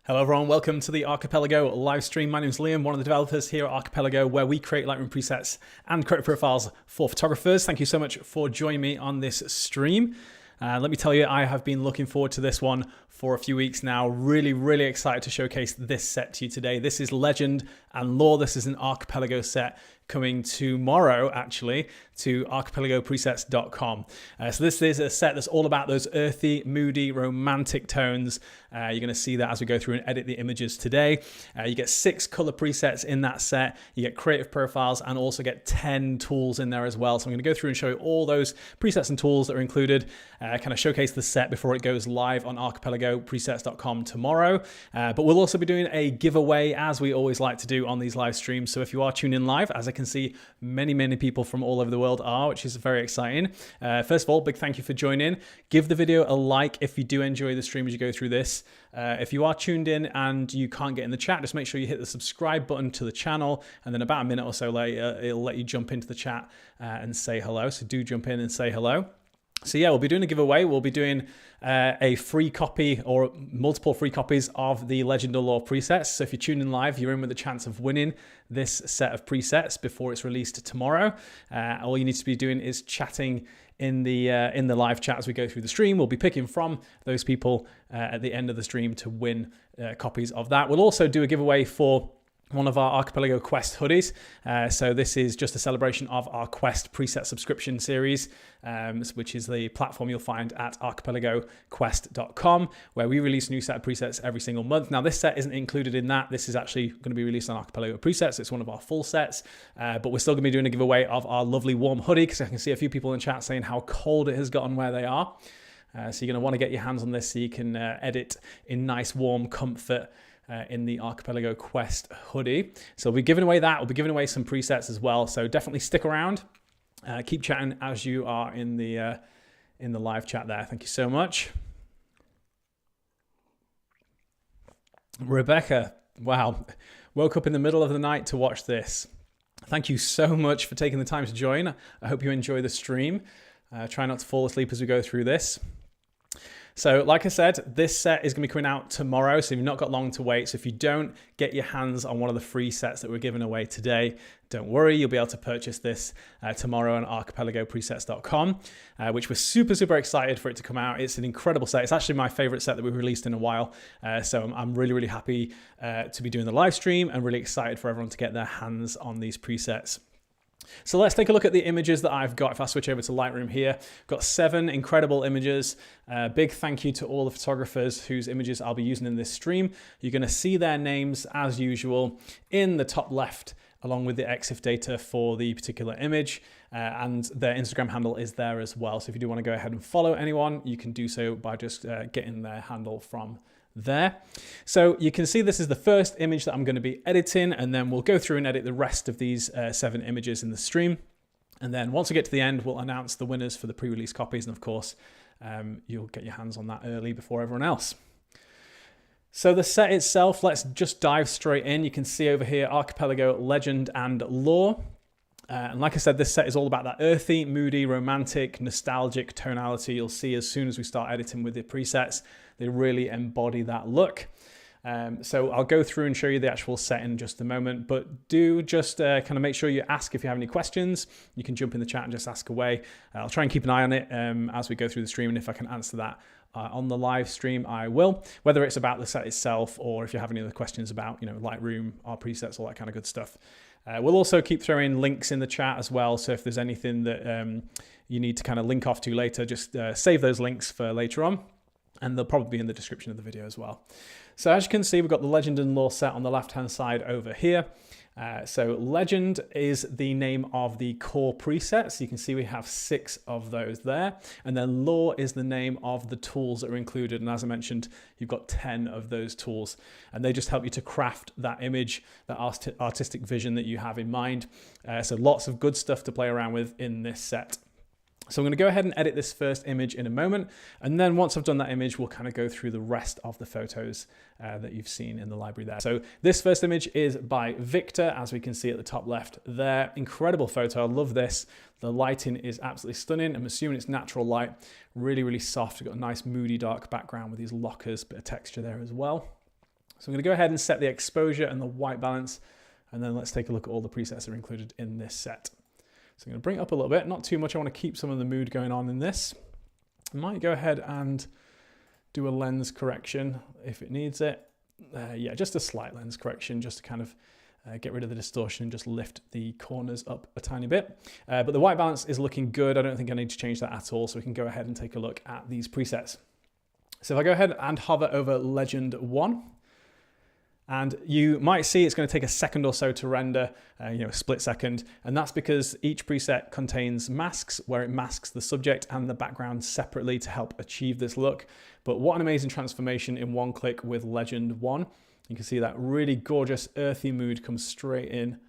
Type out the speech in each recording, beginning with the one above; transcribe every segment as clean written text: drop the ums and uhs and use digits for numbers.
Hello everyone, welcome to the Archipelago live stream. My name is Liam, one of the developers here at Archipelago, where we create Lightroom presets and create profiles for photographers. Thank you so much for joining me on this stream. Let me tell you, I have been looking forward to this one for a few weeks now. Really excited to showcase this set to you today. This is Legend and Lore. This is an Archipelago set coming tomorrow, actually, to archipelagopresets.com. So this is a set that's all about those earthy, moody, romantic tones. You're going to see that as we go through and edit the images today. You get 6 color presets in that set. You get creative profiles and also get 10 tools in there as well. So I'm going to go through and show you all those presets and tools that are included, kind of showcase the set before it goes live on archipelagopresets.com tomorrow. But we'll also be doing a giveaway, as we always like to do on these live streams. So if you are tuned in live, as I can see many people from all over the world are, which is very exciting. First of all, big thank you for joining. Give the video a like if you do enjoy the stream as you go through this. If you are tuned in and you can't get in the chat, just make sure you hit the subscribe button to the channel, and then about a minute or so later, it'll let you jump into the chat and say hello. So do jump in and say hello. So yeah, we'll be doing a giveaway. We'll be doing a free copy or multiple free copies of the Legend or Lore presets. So if you're tuning in live, you're in with a chance of winning this set of presets before it's released tomorrow. All you need to be doing is chatting in the live chat as we go through the stream. We'll be picking from those people at the end of the stream to win copies of that. We'll also do a giveaway for one of our Archipelago Quest hoodies. So this is just a celebration of our Quest preset subscription series, which is the platform you'll find at archipelagoquest.com, where we release a new set of presets every single month. Now this set isn't included in that. This is actually going to be released on Archipelago Presets. It's one of our full sets, but we're still going to be doing a giveaway of our lovely warm hoodie, because I can see a few people in chat saying how cold it has gotten where they are. So you're going to want to get your hands on this so you can edit in nice warm comfort in the Archipelago Quest hoodie. So we'll be giving away that. We'll be giving away some presets as well. So definitely stick around. Keep chatting as you are in the live chat there. Thank you so much. Rebecca, wow. Woke up in the middle of the night to watch this. Thank you so much for taking the time to join. I hope you enjoy the stream. Try not to fall asleep as we go through this. So like I said, this set is going to be coming out tomorrow, so you've not got long to wait. So if you don't get your hands on one of the free sets that we're giving away today, don't worry, you'll be able to purchase this tomorrow on archipelagopresets.com, which we're super excited for it to come out. It's an incredible set. It's actually my favorite set that we've released in a while. So I'm really happy to be doing the live stream and really excited for everyone to get their hands on these presets. So let's take a look at the images that I've got. If I switch over to Lightroom here, I've got 7 incredible images. Big thank you to all the photographers whose images I'll be using in this stream. You're going to see their names as usual in the top left, along with the EXIF data for the particular image, and their Instagram handle is there as well. So if you do want to go ahead and follow anyone, you can do so by just getting their handle from there. So you can see this is the first image that I'm going to be editing, and then we'll go through and edit the rest of these 7 images in the stream. And then once we get to the end, we'll announce the winners for the pre-release copies. And of course, you'll get your hands on that early before everyone else. So the set itself, let's just dive straight in. You can see over here, Archipelago, Legend and Lore. And like I said, this set is all about that earthy, moody, romantic, nostalgic tonality. You'll see as soon as we start editing with the presets, they really embody that look. So I'll go through and show you the actual set in just a moment, but do just kind of make sure you ask if you have any questions. You can jump in the chat and just ask away. I'll try and keep an eye on it as we go through the stream, and if I can answer that on the live stream, I will, whether it's about the set itself or if you have any other questions about, Lightroom, our presets, all that kind of good stuff. We'll also keep throwing links in the chat as well. So if there's anything that you need to kind of link off to later, just save those links for later on. And they'll probably be in the description of the video as well. So as you can see, we've got the Legend and Lore set on the left-hand side over here. So Legend is the name of the core preset. So you can see we have 6 of those there. And then Lore is the name of the tools that are included. And as I mentioned, you've got 10 of those tools. And they just help you to craft that image, that artistic vision that you have in mind. So lots of good stuff to play around with in this set. So I'm going to go ahead and edit this first image in a moment. And then once I've done that image, we'll kind of go through the rest of the photos that you've seen in the library there. So this first image is by Victor, as we can see at the top left there. Incredible photo. I love this. The lighting is absolutely stunning. I'm assuming it's natural light, really soft. We've got a nice moody dark background with these lockers, bit of texture there as well. So I'm going to go ahead and set the exposure and the white balance, and then let's take a look at all the presets that are included in this set. So I'm going to bring it up a little bit, not too much. I want to keep some of the mood going on in this. I might go ahead and do a lens correction if it needs it. Yeah, just a slight lens correction, just to kind of get rid of the distortion and just lift the corners up a tiny bit. But the white balance is looking good. I don't think I need to change that at all. So we can go ahead and take a look at these presets. So if I go ahead and hover over Legend 1, and you might see it's going to take a second or so to render, a split second. And that's because each preset contains masks where it masks the subject and the background separately to help achieve this look. But what an amazing transformation in one click with Legend 1. You can see that really gorgeous earthy mood comes straight in.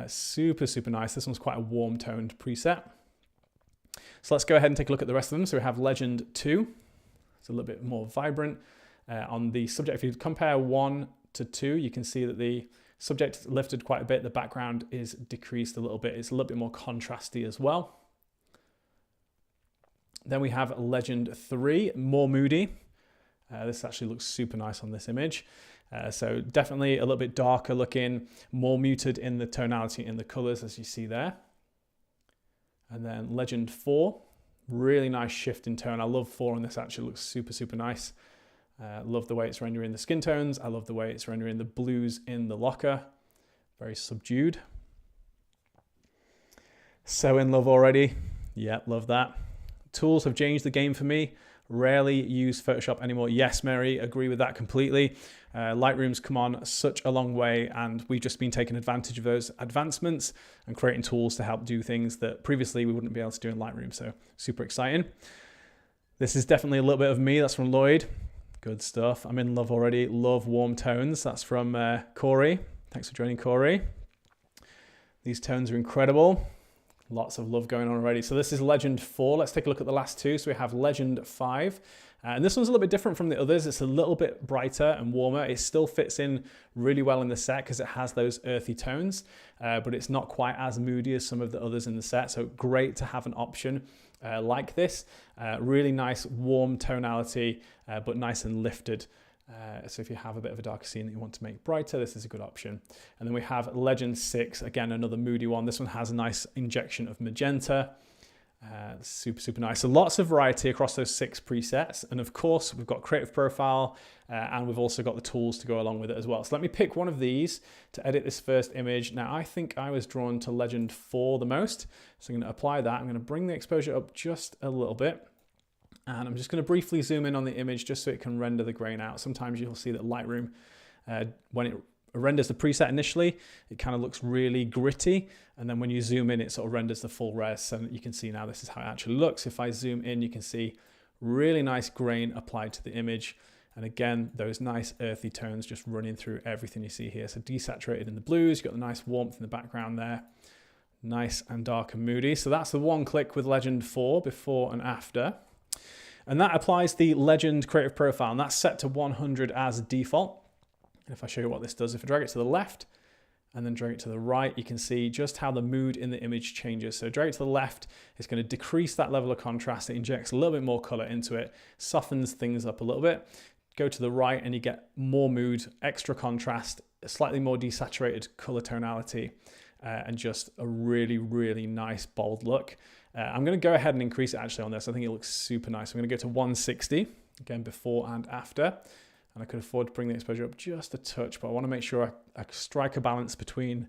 Super, super nice. This one's quite a warm toned preset. So let's go ahead and take a look at the rest of them. So we have Legend 2. It's a little bit more vibrant. On the subject, if you compare 1 to 2, you can see that the subject is lifted quite a bit. The background is decreased a little bit. It's a little bit more contrasty as well. Then we have Legend 3, more moody. This actually looks super nice on this image. So definitely a little bit darker looking, more muted in the tonality in the colors as you see there. And then Legend 4, really nice shift in tone. I love 4 on this, actually looks super, super nice. Love the way it's rendering the skin tones. I love the way it's rendering the blues in the locker. Very subdued. So in love already. Yep, love that. Tools have changed the game for me. Rarely use Photoshop anymore. Yes, Mary, agree with that completely. Lightroom's come on such a long way, and we've just been taking advantage of those advancements and creating tools to help do things that previously we wouldn't be able to do in Lightroom. So super exciting. This is definitely a little bit of me. That's from Lloyd. Good stuff. I'm in love already. Love warm tones. That's from Corey. Thanks for joining, Corey. These tones are incredible. Lots of love going on already. So this is Legend 4. Let's take a look at the last two. So we have Legend 5. And this one's a little bit different from the others. It's a little bit brighter and warmer. It still fits in really well in the set because it has those earthy tones, but it's not quite as moody as some of the others in the set. So great to have an option like this. Really nice warm tonality, but nice and lifted. So if you have a bit of a darker scene that you want to make brighter, this is a good option. And then we have Legend 6, again, another moody one. This one has a nice injection of magenta. Super, super nice. So lots of variety across those 6 presets. And of course, we've got Creative Profile, and we've also got the tools to go along with it as well. So let me pick one of these to edit this first image. Now, I think I was drawn to Legend 4 the most. So I'm going to apply that. I'm going to bring the exposure up just a little bit. And I'm just going to briefly zoom in on the image just so it can render the grain out. Sometimes you'll see that Lightroom, when it renders the preset initially, it kind of looks really gritty. And then when you zoom in, it sort of renders the full res. So you can see now this is how it actually looks. If I zoom in, you can see really nice grain applied to the image. And again, those nice earthy tones just running through everything you see here. So desaturated in the blues, you've got the nice warmth in the background there. Nice and dark and moody. So that's the one click with Legend 4, before and after. And that applies the Legend Creative Profile, and that's set to 100 as default. And if I show you what this does, if I drag it to the left and then drag it to the right, you can see just how the mood in the image changes. So drag it to the left, it's going to decrease that level of contrast. It injects a little bit more color into it, softens things up a little bit. Go to the right and you get more mood, extra contrast, a slightly more desaturated color tonality, and just a really, really nice bold look. I'm going to go ahead and increase it actually on this. I think it looks super nice. I'm going to go to 160, again, before and after. And I could afford to bring the exposure up just a touch, but I want to make sure I strike a balance between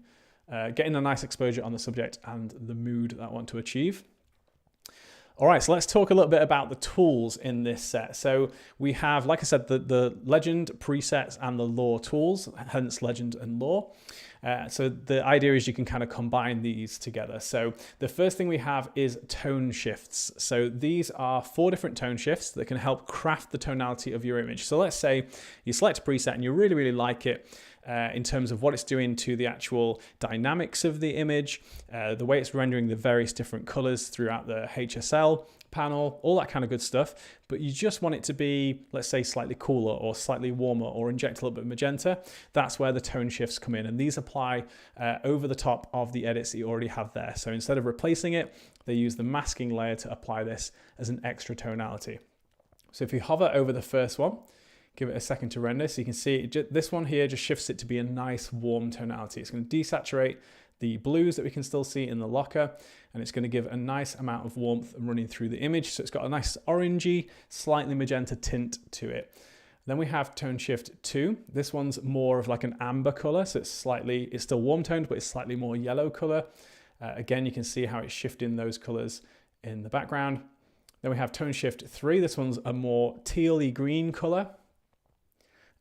getting a nice exposure on the subject and the mood that I want to achieve. All right, so let's talk a little bit about the tools in this set. So we have, like I said, the Legend presets and the Lore tools, hence Legend and Lore. So the idea is you can kind of combine these together. So the first thing we have is tone shifts. So these are 4 different tone shifts that can help craft the tonality of your image. So let's say you select a preset and you really, really like it. In terms of what it's doing to the actual dynamics of the image, the way it's rendering the various different colors throughout the HSL panel, all that kind of good stuff. But you just want it to be, let's say, slightly cooler or slightly warmer or inject a little bit of magenta. That's where the tone shifts come in. And these apply over the top of the edits that you already have there. So instead of replacing it, they use the masking layer to apply this as an extra tonality. So if you hover over the first one, you give it a second to render. So you can see this one here just shifts it to be a nice warm tonality. It's going to desaturate the blues that we can still see in the locker, and it's going to give a nice amount of warmth running through the image. So it's got a nice orangey, slightly magenta tint to it. Then we have tone shift 2. This one's more of like an amber color, so it's still warm toned, but it's slightly more yellow color. Again, you can see how it's shifting those colors in the background. Then we have tone shift 3. This one's a more tealy green color.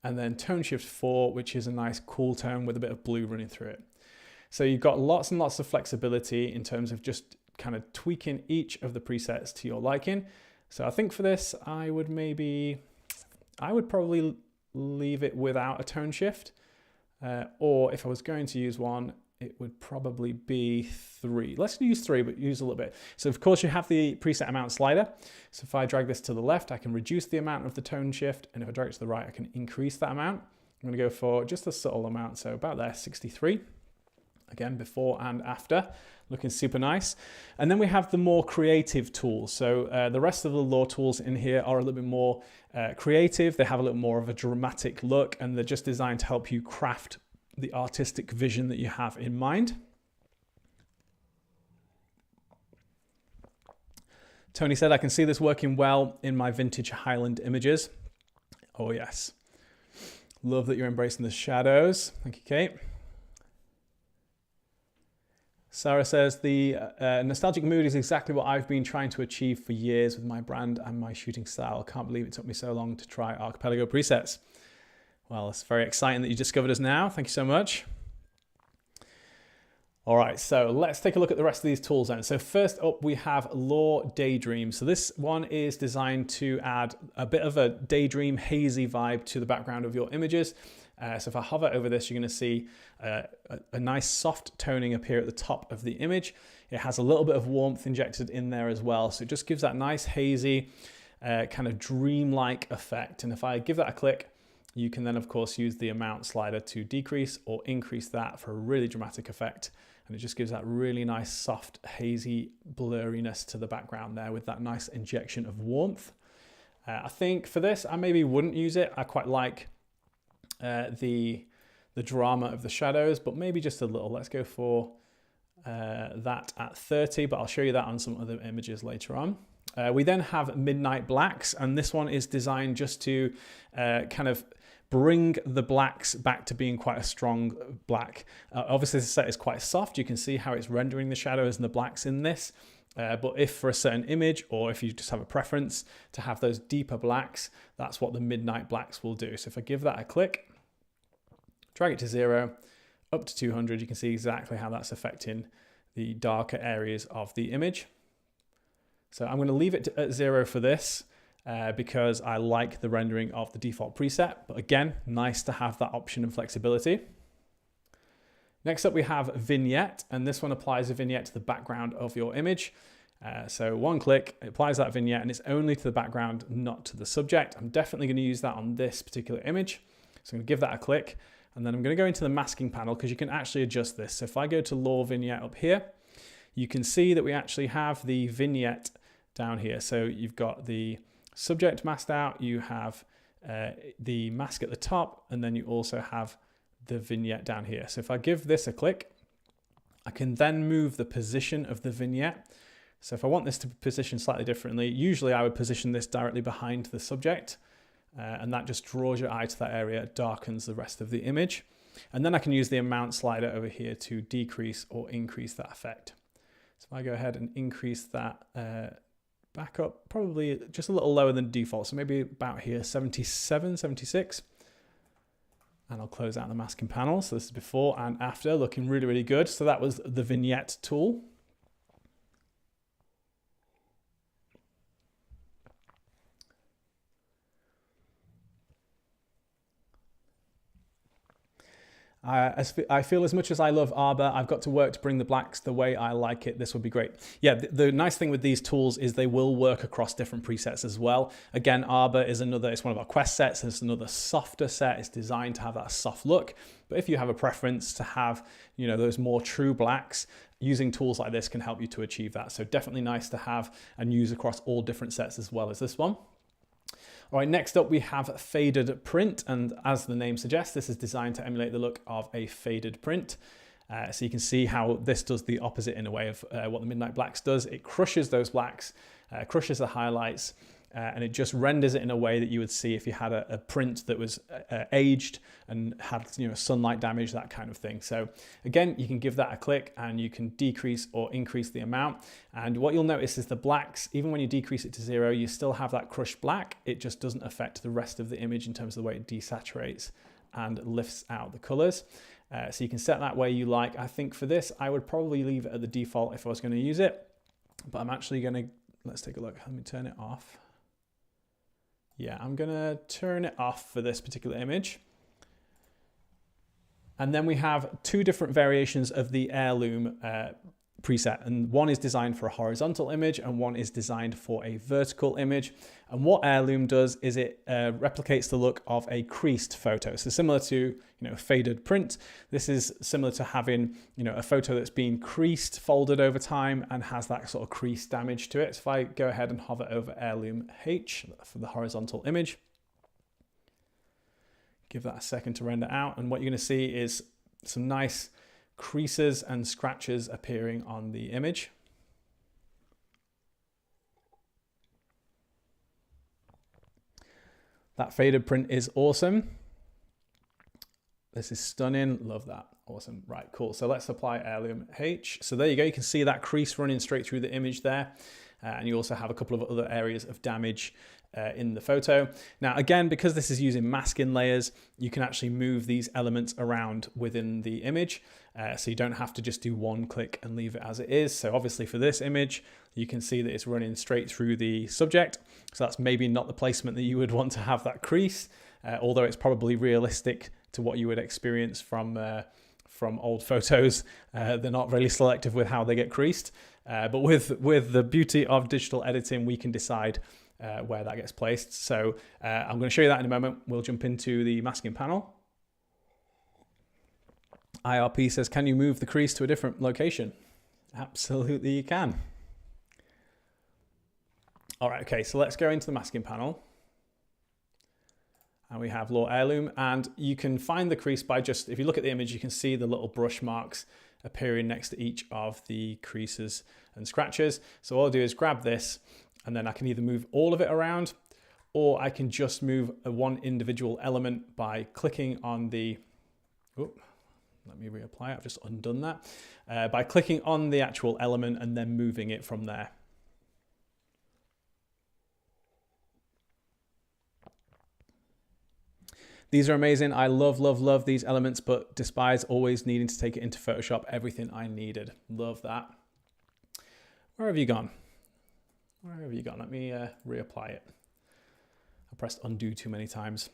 And then tone shift 4, which is a nice cool tone with a bit of blue running through it. So you've got lots and lots of flexibility in terms of just kind of tweaking each of the presets to your liking. So I think for this, I would probably leave it without a tone shift. Or if I was going to use one, it would probably be 3. Let's use 3, but use a little bit. So of course you have the preset amount slider. So if I drag this to the left, I can reduce the amount of the tone shift. And if I drag it to the right, I can increase that amount. I'm gonna go for just a subtle amount. So about there, 63. Again, before and after, looking super nice. And then we have the more creative tools. So the rest of the Lure tools in here are a little bit more creative. They have a little more of a dramatic look, and they're just designed to help you craft the artistic vision that you have in mind. Tony said, I can see this working well in my vintage Highland images. Oh yes. Love that you're embracing the shadows. Thank you, Kate. Sarah says, the nostalgic mood is exactly what I've been trying to achieve for years with my brand and my shooting style. Can't believe it took me so long to try Archipelago presets. Well, it's very exciting that you discovered us now. Thank you so much. All right, so let's take a look at the rest of these tools then. So first up, we have Lure Daydream. So this one is designed to add a bit of a daydream, hazy vibe to the background of your images. So if I hover over this, you're going to see a nice soft toning appear at the top of the image. It has a little bit of warmth injected in there as well. So it just gives that nice hazy, kind of dreamlike effect. And if I give that a click, you can then of course use the amount slider to decrease or increase that for a really dramatic effect. And it just gives that really nice, soft, hazy blurriness to the background there with that nice injection of warmth. I think for this, I maybe wouldn't use it. I quite like the drama of the shadows, but maybe just a little. Let's go for that at 30, but I'll show you that on some other images later on. We then have Midnight Blacks, and this one is designed just to kind of bring the blacks back to being quite a strong black. Obviously, the set is quite soft. You can see how it's rendering the shadows and the blacks in this. But if for a certain image, or if you just have a preference to have those deeper blacks, that's what the Midnight Blacks will do. So if I give that a click, drag it to 0, up to 200, you can see exactly how that's affecting the darker areas of the image. So I'm going to leave it at 0 for this because I like the rendering of the default preset. But again, nice to have that option and flexibility. Next up, we have Vignette, and this one applies a vignette to the background of your image. So one click, it applies that vignette, and it's only to the background, not to the subject. I'm definitely going to use that on this particular image. So I'm going to give that a click, and then I'm going to go into the masking panel because you can actually adjust this. So if I go to Lure Vignette up here, you can see that we actually have the vignette down here. So you've got the subject masked out, you have the mask at the top, and then you also have the vignette down here. So if I give this a click, I can then move the position of the vignette. So if I want this to position slightly differently, usually I would position this directly behind the subject, and that just draws your eye to that area, darkens the rest of the image. And then I can use the amount slider over here to decrease or increase that effect. So if I go ahead and increase that back up, probably just a little lower than default, so maybe about here, 77, 76. And I'll close out the masking panel. So this is before and after, looking really, really good. So that was the vignette tool. I feel as much as I love Arbor, I've got to work to bring the blacks the way I like it. This would be great. Yeah, the nice thing with these tools is they will work across different presets as well. Again, Arbor is it's one of our quest sets. It's another softer set. It's designed to have that soft look. But if you have a preference to have, those more true blacks, using tools like this can help you to achieve that. So definitely nice to have and use across all different sets as well as this one. All right, next up we have faded print, and as the name suggests, this is designed to emulate the look of a faded print. So you can see how this does the opposite in a way of what the Midnight Blacks does. It crushes those blacks, crushes the highlights, and it just renders it in a way that you would see if you had a print that was aged and had sunlight damage, that kind of thing. So again, you can give that a click and you can decrease or increase the amount. And what you'll notice is the blacks, even when you decrease it to 0, you still have that crushed black. It just doesn't affect the rest of the image in terms of the way it desaturates and lifts out the colors. So you can set that way you like. I think for this, I would probably leave it at the default if I was going to use it, but I'm actually going to, let's take a look. Let me turn it off. Yeah, I'm going to turn it off for this particular image. And then we have 2 different variations of the Heirloom preset, and one is designed for a horizontal image and one is designed for a vertical image. And what Heirloom does is it replicates the look of a creased photo. So similar to faded print, this is similar to having a photo that's been creased, folded over time, and has that sort of crease damage to it. So if I go ahead and hover over Heirloom H for the horizontal image, give that a second to render out, and what you're going to see is some nice creases and scratches appearing on the image. That faded print is awesome. This is stunning. Love that. Awesome. Right, cool. So let's apply Heirloom H. So there you go. You can see that crease running straight through the image there. And you also have a couple of other areas of damage in the photo. Now, again, because this is using masking layers, you can actually move these elements around within the image. So you don't have to just do one click and leave it as it is. So obviously for this image, you can see that it's running straight through the subject. So that's maybe not the placement that you would want to have that crease, although it's probably realistic to what you would experience from old photos. They're not really selective with how they get creased. But with the beauty of digital editing, we can decide where that gets placed. So I'm going to show you that in a moment. We'll jump into the masking panel. IRP says, can you move the crease to a different location? Absolutely you can. All right, okay, so let's go into the masking panel. And we have Lore Heirloom, and you can find the crease by just, if you look at the image, you can see the little brush marks appearing next to each of the creases and scratches. So all I'll do is grab this, and then I can either move all of it around, or I can just move one individual element by clicking on the, let me reapply, I've just undone that, by clicking on the actual element and then moving it from there. These are amazing. I love, love, love these elements, but despise always needing to take it into Photoshop, everything I needed. Love that. Where have you gone? Where have you gone? Let me reapply it. I pressed undo too many times.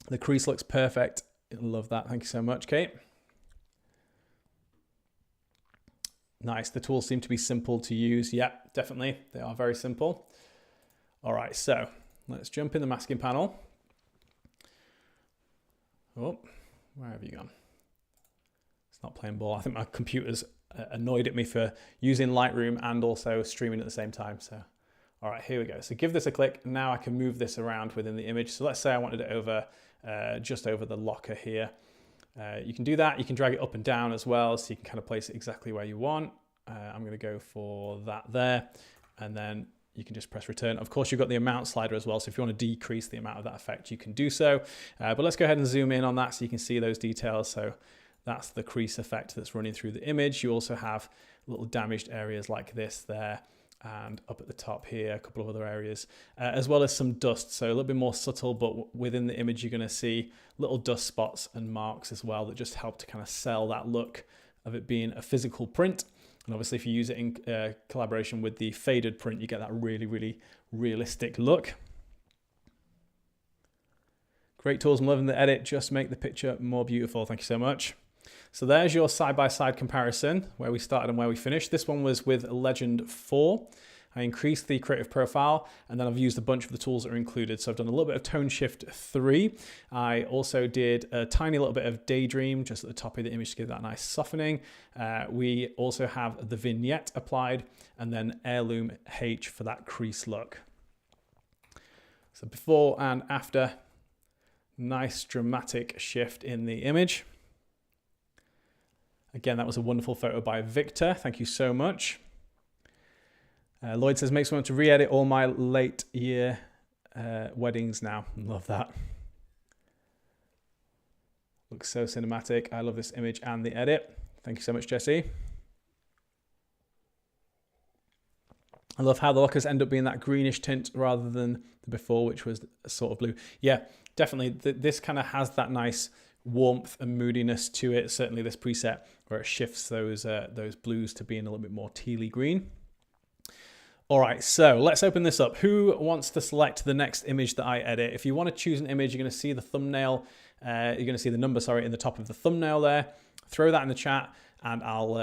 The crease looks perfect. Love that. Thank you so much, Kate. Nice. The tools seem to be simple to use. Yeah, definitely. They are very simple. All right, so let's jump in the masking panel. Oh, where have you gone? It's not playing ball. I think my computer's annoyed at me for using Lightroom and also streaming at the same time. So, all right, here we go. So give this a click. Now I can move this around within the image. So let's say I wanted it over, just over the locker here. You can do that. You can drag it up and down as well, so you can kind of place it exactly where you want. I'm going to go for that there, and then you can just press return. Of course, you've got the amount slider as well, so if you want to decrease the amount of that effect, you can do so. But let's go ahead and zoom in on that so you can see those details. So that's the crease effect that's running through the image. You also have little damaged areas like this there, and up at the top here, a couple of other areas, as well as some dust. So a little bit more subtle, but within the image, you're going to see little dust spots and marks as well that just help to kind of sell that look of it being a physical print. And obviously, if you use it in collaboration with the faded print, you get that really, really realistic look. Great tools. I'm loving the edit. Just make the picture more beautiful. Thank you so much. So there's your side-by-side comparison, where we started and where we finished. This one was with Legend 4. I increased the creative profile, and then I've used a bunch of the tools that are included. So I've done a little bit of tone shift 3. I also did a tiny little bit of daydream just at the top of the image to give that nice softening. We also have the vignette applied, and then Heirloom H for that crease look. So before and after, nice dramatic shift in the image. Again, that was a wonderful photo by Victor. Thank you so much. Lloyd says, makes me want to re-edit all my late year weddings now. Love that. Looks so cinematic. I love this image and the edit. Thank you so much, Jesse. I love how the lockers end up being that greenish tint rather than the before, which was a sort of blue. Yeah, definitely. This kind of has that nice warmth and moodiness to it. Certainly this preset where it shifts those blues to being a little bit more tealy green. All right, so let's open this up. Who wants to select the next image that I edit? If you want to choose an image, you're going to see the thumbnail. You're going to see the number, sorry, in the top of the thumbnail there. Throw that in the chat and I'll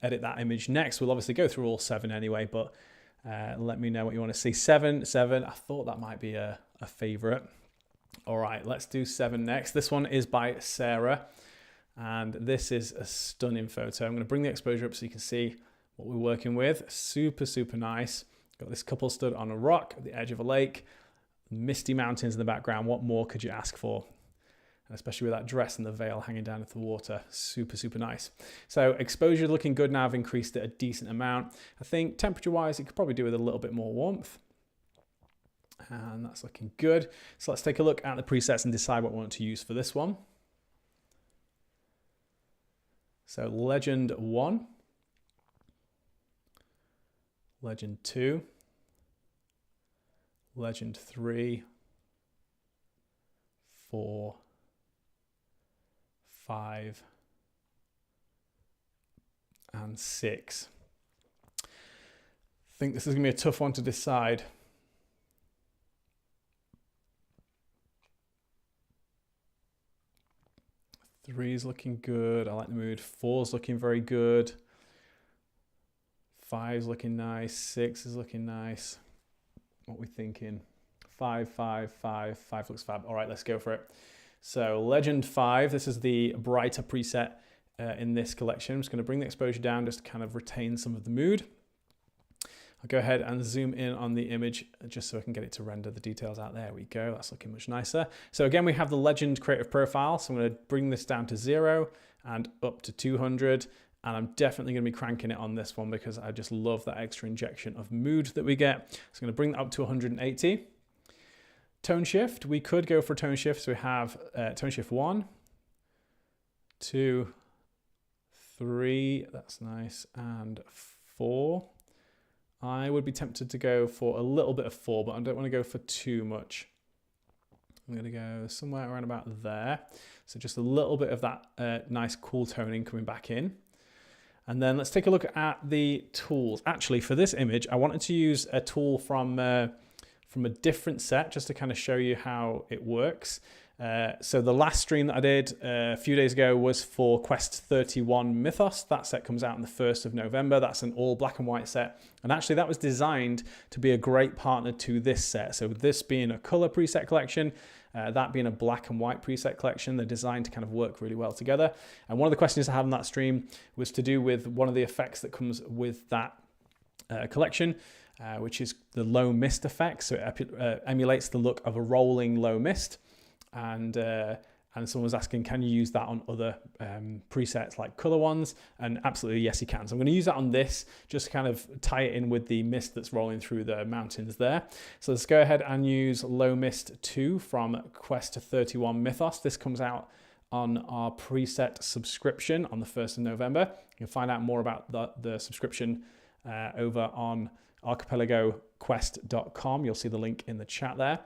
edit that image next. We'll obviously go through all 7 anyway, but let me know what you want to see. 7. I thought that might be a favorite. All right, let's do 7 next. This one is by Sarah, and this is a stunning photo. I'm going to bring the exposure up so you can see what we're working with. Super, super nice. Got this couple stood on a rock at the edge of a lake, misty mountains in the background. What more could you ask for? And especially with that dress and the veil hanging down into the water. Super, super nice. So exposure looking good now. I've increased it a decent amount. I think temperature-wise, you could probably do with a little bit more warmth. And that's looking good. So let's take a look at the presets and decide what we want to use for this one. So Legend 1. Legend 2. Legend 3. 4. 5. And 6. I think this is going to be a tough one to decide. 3 is looking good. I like the mood. 4 is looking very good. 5 is looking nice. 6 is looking nice. What are we thinking? 5, 5, 5. 5 looks fab. All right, let's go for it. So Legend 5, this is the brighter preset in this collection. I'm just going to bring the exposure down just to kind of retain some of the mood. I'll go ahead and zoom in on the image just so I can get it to render the details out. There we go. That's looking much nicer. So again, we have the Legend creative profile. So I'm going to bring this down to 0 and up to 200. And I'm definitely going to be cranking it on this one because I just love that extra injection of mood that we get. So I'm going to bring that up to 180. Tone shift, we could go for tone shift. So we have tone shift 1, 2, 3, that's nice, and 4. I would be tempted to go for a little bit of 4, but I don't want to go for too much. I'm going to go somewhere around about there. So just a little bit of that nice cool toning coming back in. And then let's take a look at the tools. Actually, for this image, I wanted to use a tool from a different set just to kind of show you how it works. So the last stream that I did a few days ago was for Quest 31 Mythos. That set comes out on the 1st of November. That's an all black and white set. And actually that was designed to be a great partner to this set. So this being a color preset collection, that being a black and white preset collection, they're designed to kind of work really well together. And one of the questions I had on that stream was to do with one of the effects that comes with that collection, which is the low mist effect. So it emulates the look of a rolling low mist. And someone was asking, can you use that on other presets like color ones? And absolutely, yes, you can. So I'm going to use that on this, just to kind of tie it in with the mist that's rolling through the mountains there. So let's go ahead and use Low Mist 2 from Quest 31 Mythos. This comes out on our preset subscription on the 1st of November. You can find out more about the subscription over on archipelagoquest.com. You'll see the link in the chat there.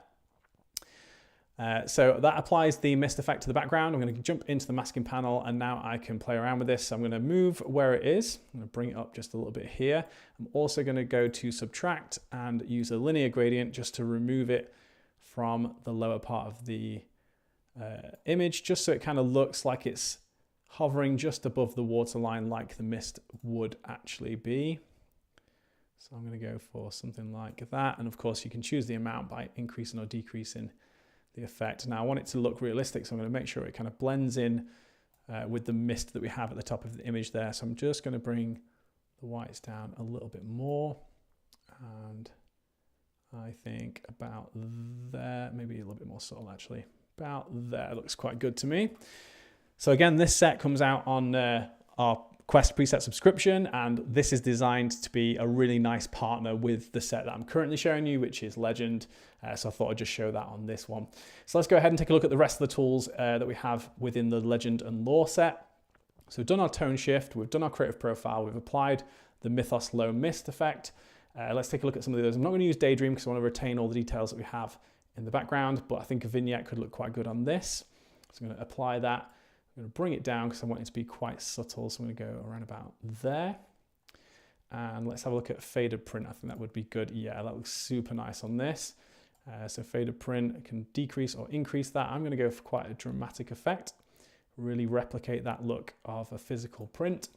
So that applies the mist effect to the background. I'm going to jump into the masking panel and now I can play around with this. So I'm going to move where it is. I'm going to bring it up just a little bit here. I'm also going to go to subtract and use a linear gradient just to remove it from the lower part of the image, just so it kind of looks like it's hovering just above the waterline like the mist would actually be. So I'm going to go for something like that. And of course you can choose the amount by increasing or decreasing the effect. Now I want it to look realistic, so I'm going to make sure it kind of blends in with the mist that we have at the top of the image there. So I'm just going to bring the whites down a little bit more. And I think about there, maybe a little bit more subtle actually. About there looks quite good to me. So again, this set comes out on our Quest preset subscription, and this is designed to be a really nice partner with the set that I'm currently showing you, which is Legend. So I thought I'd just show that on this one. So let's go ahead and take a look at the rest of the tools that we have within the Legend and Lore set. So we've done our tone shift, we've done our creative profile, we've applied the Mythos Low Mist effect. Let's take a look at some of those. I'm not going to use Daydream because I want to retain all the details that we have in the background, but I think a vignette could look quite good on this. So I'm going to apply that. I'm going to bring it down because I want it to be quite subtle. So I'm going to go around about there. And let's have a look at faded print. I think that would be good. Yeah, that looks super nice on this. So faded print, I can decrease or increase that. I'm going to go for quite a dramatic effect. Really replicate that look of a physical print.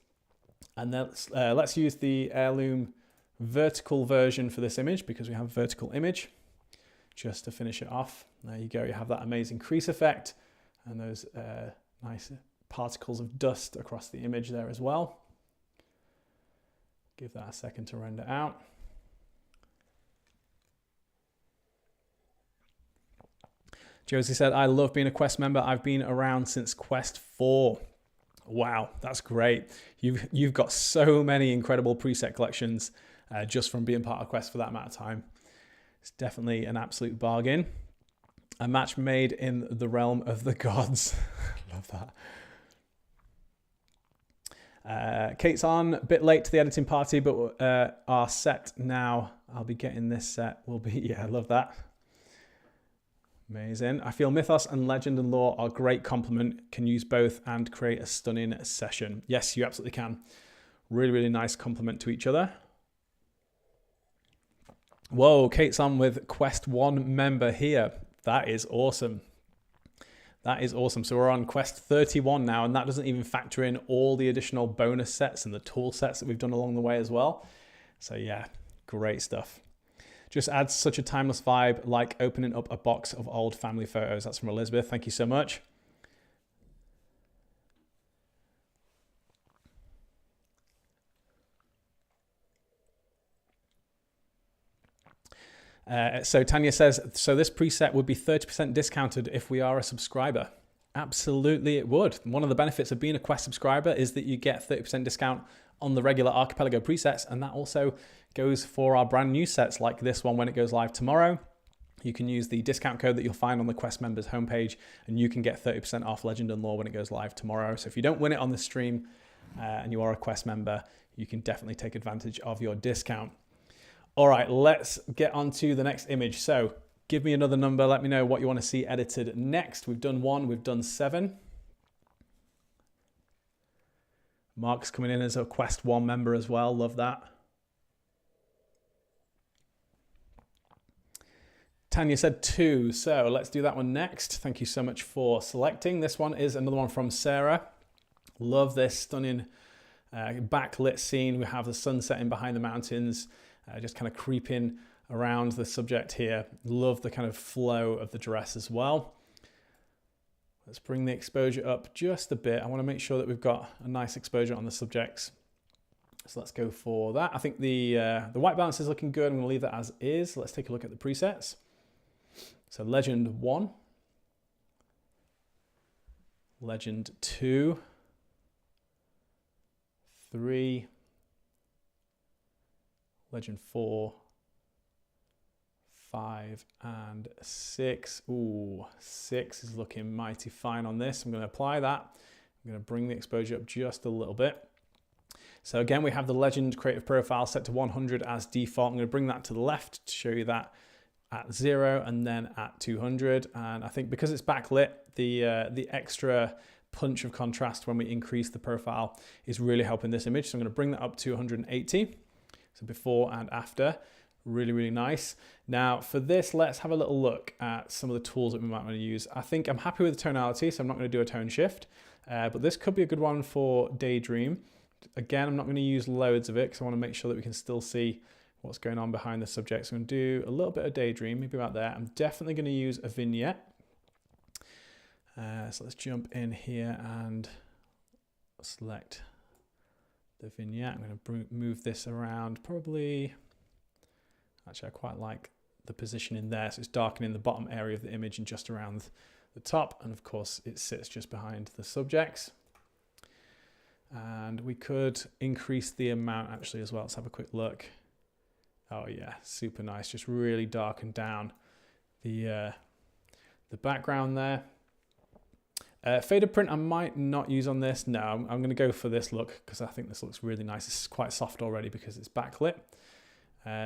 And then let's use the Heirloom vertical version for this image because we have a vertical image. Just to finish it off. There you go. You have that amazing crease effect and those nice particles of dust across the image there as well. Give that a second to render out. Josie said, I love being a Quest member. I've been around since Quest 4. Wow, that's great. You've got so many incredible preset collections just from being part of Quest for that amount of time. It's definitely an absolute bargain. A match made in the realm of the gods. Love that. Kate's on, a bit late to the editing party, but our set now, I'll be getting this set, will be, yeah, I love that. Amazing. I feel Mythos and Legend and Lore are a great complement, can use both and create a stunning session. Yes, you absolutely can. Really, really nice complement to each other. Whoa, Kate's on with Quest 1 member here. That is awesome. That is awesome. So we're on Quest 31 now, and that doesn't even factor in all the additional bonus sets and the tool sets that we've done along the way as well. So yeah, great stuff. Just adds such a timeless vibe, like opening up a box of old family photos. That's from Elizabeth. Thank you so much. So Tanya says, so this preset would be 30% discounted if we are a subscriber. Absolutely it would. One of the benefits of being a Quest subscriber is that you get 30% discount on the regular Archipelago presets, and that also goes for our brand new sets like this one when it goes live tomorrow. You can use the discount code that you'll find on the Quest members homepage, and you can get 30% off Legend and Lore when it goes live tomorrow. So if you don't win it on the stream and you are a Quest member, you can definitely take advantage of your discount. All right, let's get on to the next image. So give me another number. Let me know what you want to see edited next. We've done 1, we've done 7. Mark's coming in as a Quest 1 member as well. Love that. Tanya said 2. So let's do that one next. Thank you so much for selecting. This one is another one from Sarah. Love this stunning backlit scene. We have the sun setting behind the mountains. Just kind of creeping around the subject here. Love the kind of flow of the dress as well. Let's bring the exposure up just a bit. I want to make sure that we've got a nice exposure on the subjects. So let's go for that. I think the white balance is looking good. I'm going to leave that as is. Let's take a look at the presets. So Legend 1. Legend 2. 3. Legend 4, 5, and 6. Ooh, 6 is looking mighty fine on this. I'm going to apply that. I'm going to bring the exposure up just a little bit. So again, we have the Legend creative profile set to 100 as default. I'm going to bring that to the left to show you that at 0 and then at 200. And I think because it's backlit, the extra punch of contrast when we increase the profile is really helping this image. So I'm going to bring that up to 180. So before and after, really, really nice. Now for this, let's have a little look at some of the tools that we might want to use. I think I'm happy with the tonality, so I'm not going to do a tone shift, but this could be a good one for Daydream. Again, I'm not going to use loads of it because I want to make sure that we can still see what's going on behind the subject. So I'm going to do a little bit of daydream, maybe about there. I'm definitely going to use a vignette. So let's jump in here and select the vignette. I'm going to move this around probably. Actually, I quite like the position in there. So it's darkening the bottom area of the image and just around the top. And of course, it sits just behind the subjects. And we could increase the amount actually as well. Let's have a quick look. Oh yeah, super nice. Just really darken down the background there. Faded print I might not use on this. No, I'm going to go for this look because I think this looks really nice. It's quite soft already because it's backlit.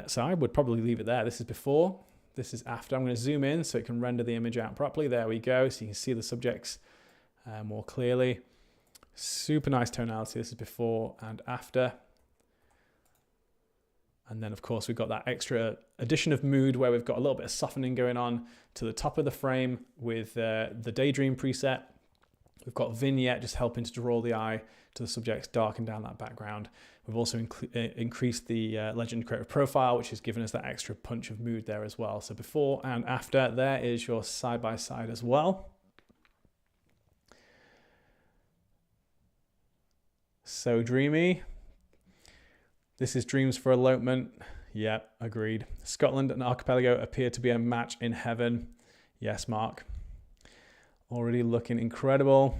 So I would probably leave it there. This is before, this is after. I'm going to zoom in so it can render the image out properly. There we go. So you can see the subjects more clearly. Super nice tonality. This is before and after. And then of course we've got that extra addition of mood where we've got a little bit of softening going on to the top of the frame with the daydream preset. We've got vignette just helping to draw the eye to the subjects, darken down that background. We've also increased the Legend Creative Profile, which has given us that extra punch of mood there as well. So before and after, there is your side-by-side as well. So dreamy. This is Dreams for Elopement. Yeah, agreed. Scotland and Archipelago appear to be a match in heaven. Yes, Mark. Already looking incredible.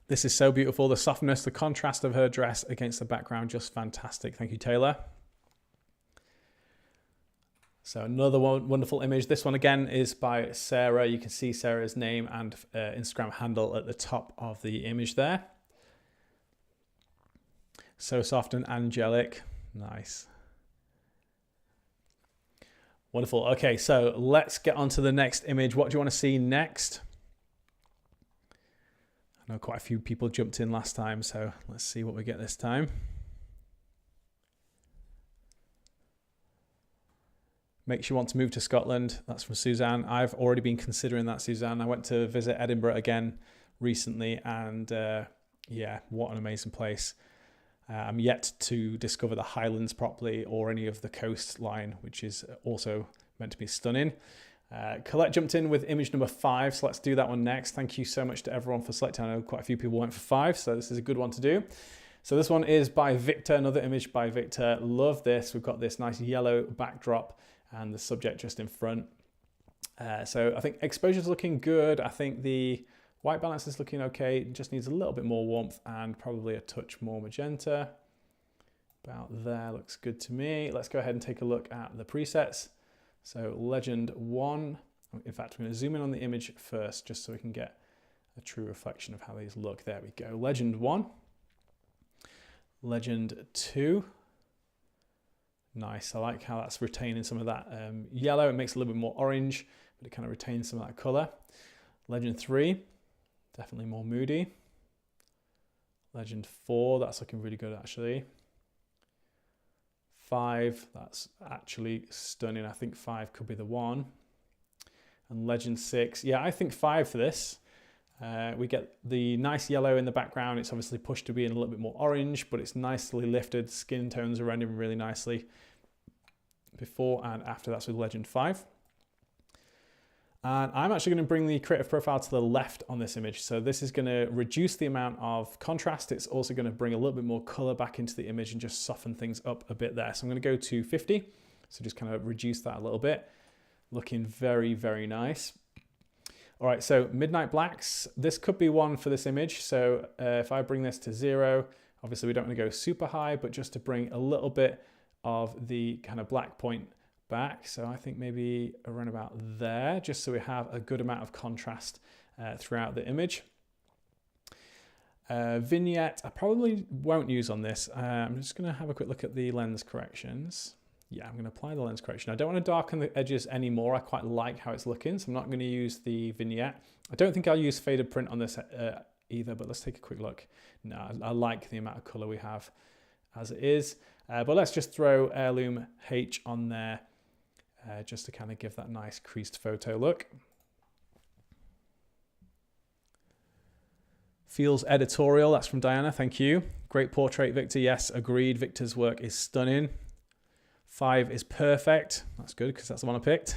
This is so beautiful. The softness, the contrast of her dress against the background, just fantastic. Thank you, Taylor. So another wonderful image. This one again is by Sarah. You can see Sarah's name and Instagram handle at the top of the image there. So soft and angelic. Nice. Wonderful. Okay, so let's get on to the next image. What do you want to see next? I know quite a few people jumped in last time, so let's see what we get this time. Makes you want to move to Scotland. That's from Suzanne. I've already been considering that, Suzanne. I went to visit Edinburgh again recently, and yeah, what an amazing place. I'm yet to discover the Highlands properly or any of the coastline, which is also meant to be stunning. Colette jumped in with image number 5, so let's do that one next. Thank you so much to everyone for selecting. I know quite a few people went for 5, so this is a good one to do. So this one is by Victor, another image by Victor. Love this. We've got this nice yellow backdrop and the subject just in front. So I think exposure is looking good. I think the white balance is looking okay. It just needs a little bit more warmth and probably a touch more magenta. About there, looks good to me. Let's go ahead and take a look at the presets. So Legend 1, in fact, I'm going to zoom in on the image first just so we can get a true reflection of how these look. There we go. Legend 1. Legend 2. Nice. I like how that's retaining some of that yellow. It makes it a little bit more orange, but it kind of retains some of that color. Legend 3, definitely more moody. Legend 4, that's looking really good actually. 5, that's actually stunning. I think 5 could be the one. And Legend 6, yeah, I think 5 for this. We get the nice yellow in the background. It's obviously pushed to be in a little bit more orange, but it's nicely lifted. Skin tones are rendering really nicely. Before and after, that's with Legend 5. And I'm actually going to bring the creative profile to the left on this image. So this is going to reduce the amount of contrast. It's also going to bring a little bit more color back into the image and just soften things up a bit there. So I'm going to go to 50. So just kind of reduce that a little bit. Looking very, very nice. All right, so Midnight Blacks. This could be one for this image. So if I bring this to 0, obviously we don't want to go super high, but just to bring a little bit of the kind of black point back. So I think maybe around about there, just so we have a good amount of contrast throughout the image. Vignette, I probably won't use on this. I'm just going to have a quick look at the lens corrections. Yeah, I'm going to apply the lens correction. I don't want to darken the edges anymore. I quite like how it's looking, so I'm not going to use the vignette. I don't think I'll use faded print on this either, but let's take a quick look. No, I like the amount of color we have as it is. But let's just throw Heirloom H on there just to kind of give that nice creased photo look. Feels editorial. That's from Diana. Thank you. Great portrait, Victor. Yes, agreed. Victor's work is stunning. 5 is perfect. That's good because that's the one I picked.